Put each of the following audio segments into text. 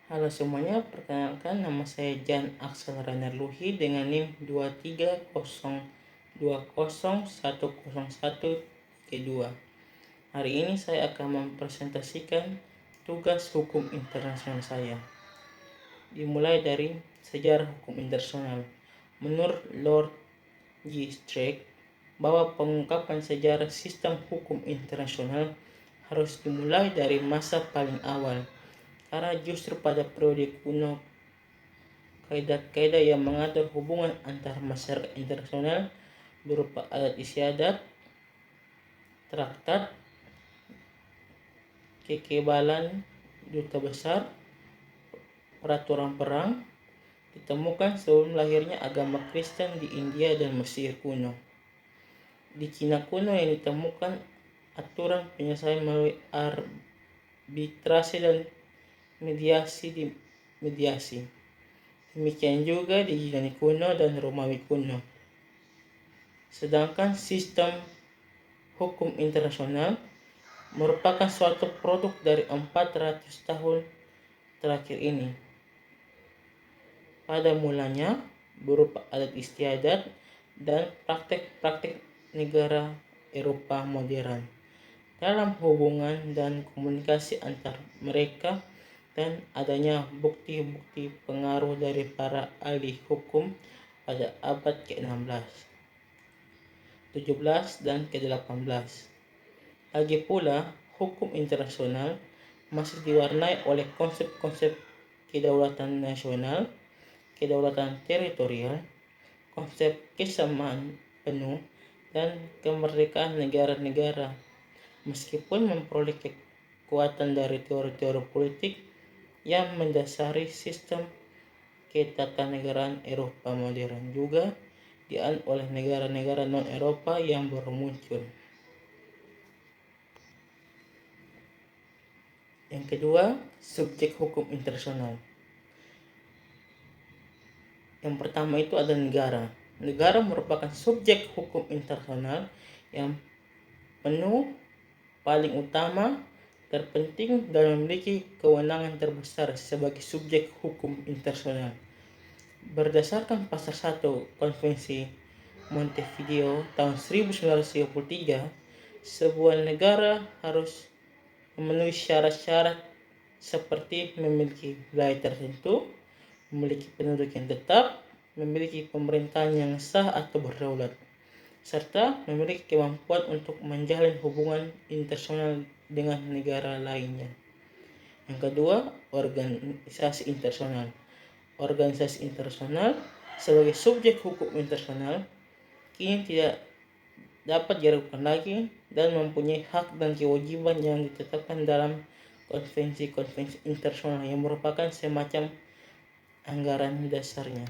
Halo semuanya, perkenalkan nama saya Jan Axel Rainer Luhi dengan NIM 230201001 Hari ini saya akan mempresentasikan tugas hukum internasional saya. Dimulai dari sejarah hukum internasional. Menurut Lord G. Strake, bahwa pengungkapan sejarah sistem hukum internasional harus dimulai dari masa paling awal, karena justru pada periode kuno kaidah-kaidah yang mengatur hubungan antar masyarakat internasional berupa adat istiadat, traktat, kekebalan duta besar, peraturan perang ditemukan sebelum lahirnya agama Kristen di India dan Mesir kuno. Di Cina kuno yang ditemukan aturan penyelesaian melalui arbitrase dan mediasi. Demikian juga di Yunani kuno dan Romawi kuno. Sedangkan sistem hukum internasional merupakan suatu produk dari 400 tahun terakhir ini. Pada mulanya berupa adat istiadat dan praktek-praktek negara Eropa modern dalam hubungan dan komunikasi antar mereka, dan adanya bukti-bukti pengaruh dari para ahli hukum pada abad ke-16, 17 dan ke-18. Lagi pula, hukum internasional masih diwarnai oleh konsep-konsep kedaulatan nasional, kedaulatan teritorial, konsep kesamaan penuh, dan kemerdekaan negara-negara. Meskipun memperoleh kekuatan dari teori-teori politik yang mendasari sistem ketatanegaraan Eropa modern, juga dianut oleh negara-negara non-Eropa yang baru muncul. Yang kedua, subjek hukum internasional. Yang pertama itu ada negara. Negara merupakan subjek hukum internasional yang penuh, paling utama, terpenting, dan memiliki kewenangan terbesar sebagai subjek hukum internasional. Berdasarkan pasal 1 Konvensi Montevideo tahun 1933, sebuah negara harus memenuhi syarat-syarat seperti memiliki wilayah tertentu, memiliki penduduk yang tetap, memiliki pemerintahan yang sah atau berdaulat, serta memiliki kemampuan untuk menjalin hubungan internasional dengan negara lainnya. Yang kedua, organisasi internasional. Organisasi internasional sebagai subjek hukum internasional kini tidak dapat diragukan lagi dan mempunyai hak dan kewajiban yang ditetapkan dalam konvensi-konvensi internasional yang merupakan semacam anggaran dasarnya.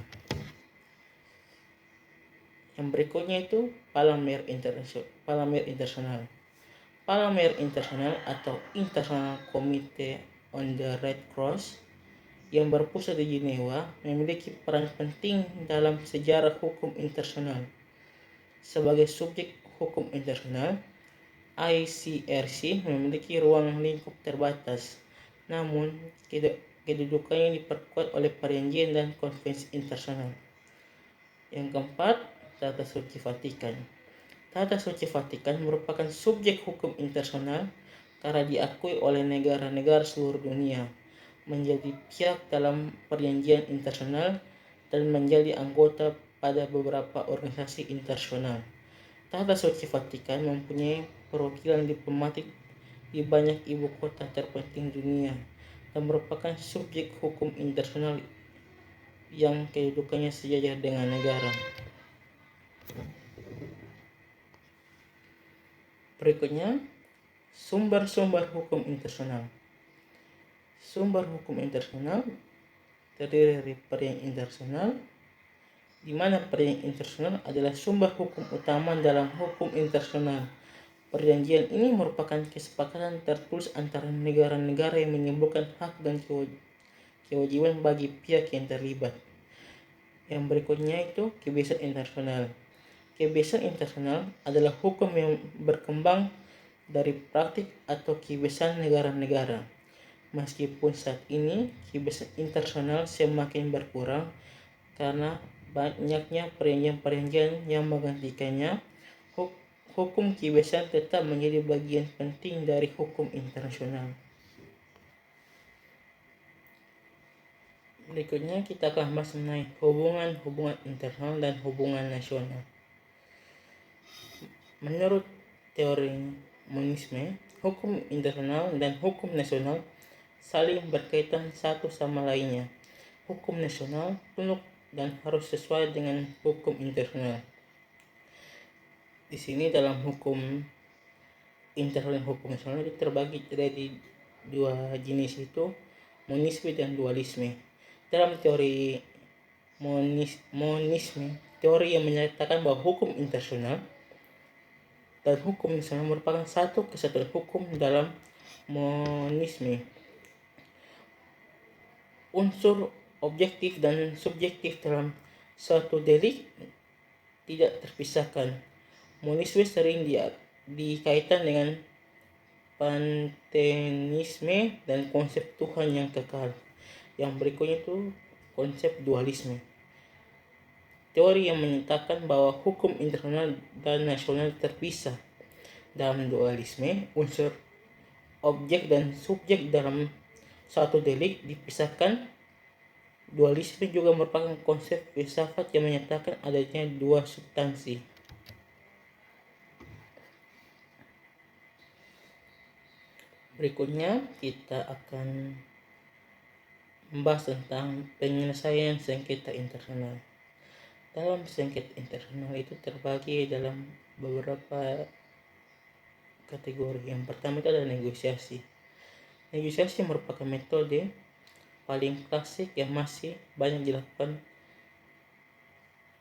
Yang berikutnya itu Palamer Internasional. Palamer Internasional atau International Committee on the Red Cross yang berpusat di Jenewa memiliki peran penting dalam sejarah hukum internasional. Sebagai subjek hukum internasional, ICRC memiliki ruang lingkup terbatas, namun kedudukannya diperkuat oleh perjanjian dan konvensi internasional. Yang keempat, Tata Suci Vatikan. Tata Suci Vatikan merupakan subjek hukum internasional karena diakui oleh negara-negara seluruh dunia, menjadi pihak dalam perjanjian internasional, dan menjadi anggota pada beberapa organisasi internasional. Tata Suci Vatikan mempunyai perwakilan diplomatik di banyak ibu kota terpenting dunia dan merupakan subjek hukum internasional yang kedudukannya sejajar dengan negara. Berikutnya, sumber-sumber hukum internasional. Sumber hukum internasional terdiri dari perjanjian internasional, di mana perjanjian internasional adalah sumber hukum utama dalam hukum internasional. Perjanjian ini merupakan kesepakatan tertulis antara negara-negara yang menimbulkan hak dan kewajiban bagi pihak yang terlibat. Yang berikutnya itu kebiasaan internasional. Kebiasaan internasional adalah hukum yang berkembang dari praktik atau kebiasaan negara-negara. Meskipun saat ini kebebasan internasional semakin berkurang karena banyaknya perjanjian-perjanjian yang menggantikannya, hukum kebebasan tetap menjadi bagian penting dari hukum internasional. Berikutnya kita akan bahas mengenai hubungan internasional dan hubungan nasional. Menurut teori monisme, hukum internasional dan hukum nasional saling berkaitan satu sama lainnya. Hukum nasional tunduk dan harus sesuai dengan hukum internasional. Di sini dalam hukum internasional dan hukum nasional itu terbagi dari dua jenis, itu monisme dan dualisme. Dalam teori monisme, teori yang menyatakan bahwa hukum internasional dan hukum nasional merupakan satu kesatuan hukum. Dalam monisme, unsur objektif dan subjektif dalam suatu delik tidak terpisahkan. Monisme sering dikaitkan dengan panteisme dan konsep Tuhan yang kekal. Yang berikutnya itu konsep dualisme. Teori yang menyatakan bahwa hukum internasional dan nasional terpisah. Dalam dualisme, unsur objek dan subjek dalam suatu delik dipisahkan. Dualisme juga merupakan konsep filsafat yang menyatakan adanya dua substansi. Berikutnya kita akan membahas tentang penyelesaian sengketa internasional. Dalam sengketa internasional itu terbagi dalam beberapa kategori. Yang pertama itu adalah negosiasi. Negosiasi merupakan metode paling klasik yang masih banyak dilakukan.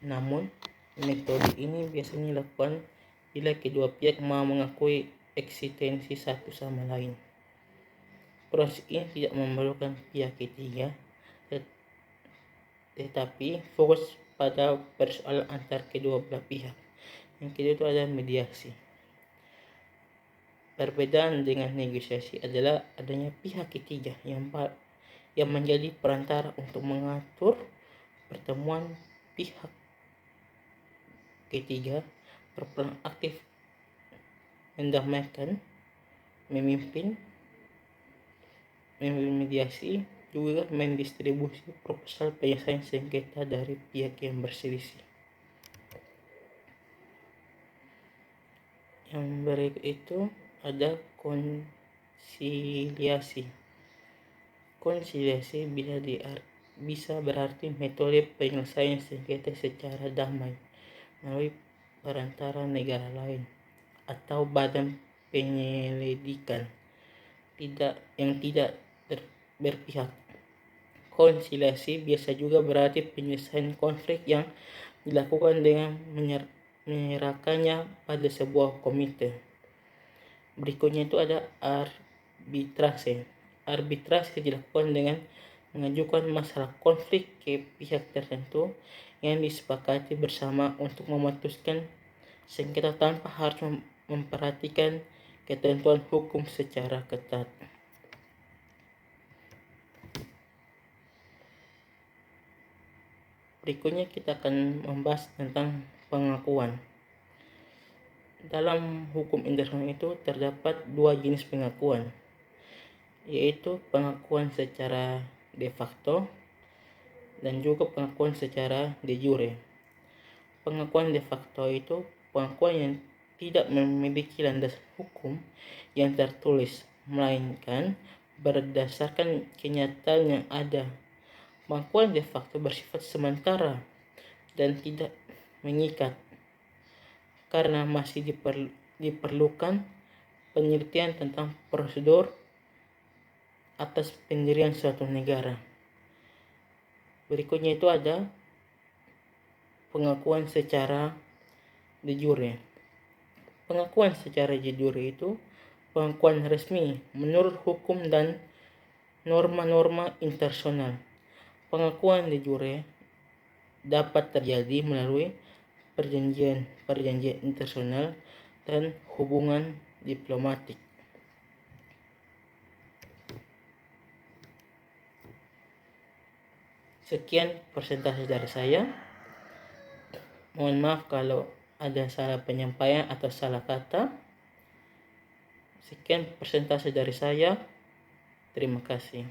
Namun, metode ini biasanya dilakukan bila kedua pihak mau mengakui eksistensi satu sama lain. Proses ini tidak memerlukan pihak ketiga, tetapi fokus pada persoalan antar kedua belah pihak. Yang kedua itu adalah mediasi. Perbedaan dengan negosiasi adalah adanya pihak ketiga yang menjadi perantara untuk mengatur pertemuan. Pihak ketiga berperan aktif mendamaikan, memimpin mediasi, juga mendistribusi proposal penyelesaian sengketa dari pihak yang berselisih. Yang berikut itu ada konsiliasi. Konsiliasi bisa berarti metode penyelesaian sengketa secara damai melalui perantara negara lain atau badan penyelidikan yang tidak berpihak. Konsiliasi biasa juga berarti penyelesaian konflik yang dilakukan dengan menyerahkannya pada sebuah komite. Berikutnya itu ada arbitrase. Arbitrase dilakukan dengan mengajukan masalah konflik ke pihak tertentu yang disepakati bersama untuk memutuskan sengketa tanpa harus memperhatikan ketentuan hukum secara ketat. Berikutnya kita akan membahas tentang pengakuan. Dalam hukum internasional itu terdapat dua jenis pengakuan, yaitu pengakuan secara de facto dan juga pengakuan secara de jure. Pengakuan de facto itu pengakuan yang tidak memiliki landasan hukum yang tertulis, melainkan berdasarkan kenyataan yang ada. Pengakuan de facto bersifat sementara dan tidak mengikat karena masih diperlukan penelitian tentang prosedur atas pendirian suatu negara. Berikutnya itu ada pengakuan secara de jure. Pengakuan secara de jure itu pengakuan resmi menurut hukum dan norma-norma internasional. Pengakuan de jure dapat terjadi melalui perjanjian internasional dan hubungan diplomatik. Sekian persentase dari saya. Mohon maaf kalau ada salah penyampaian atau salah kata. Sekian persentase dari saya. Terima kasih.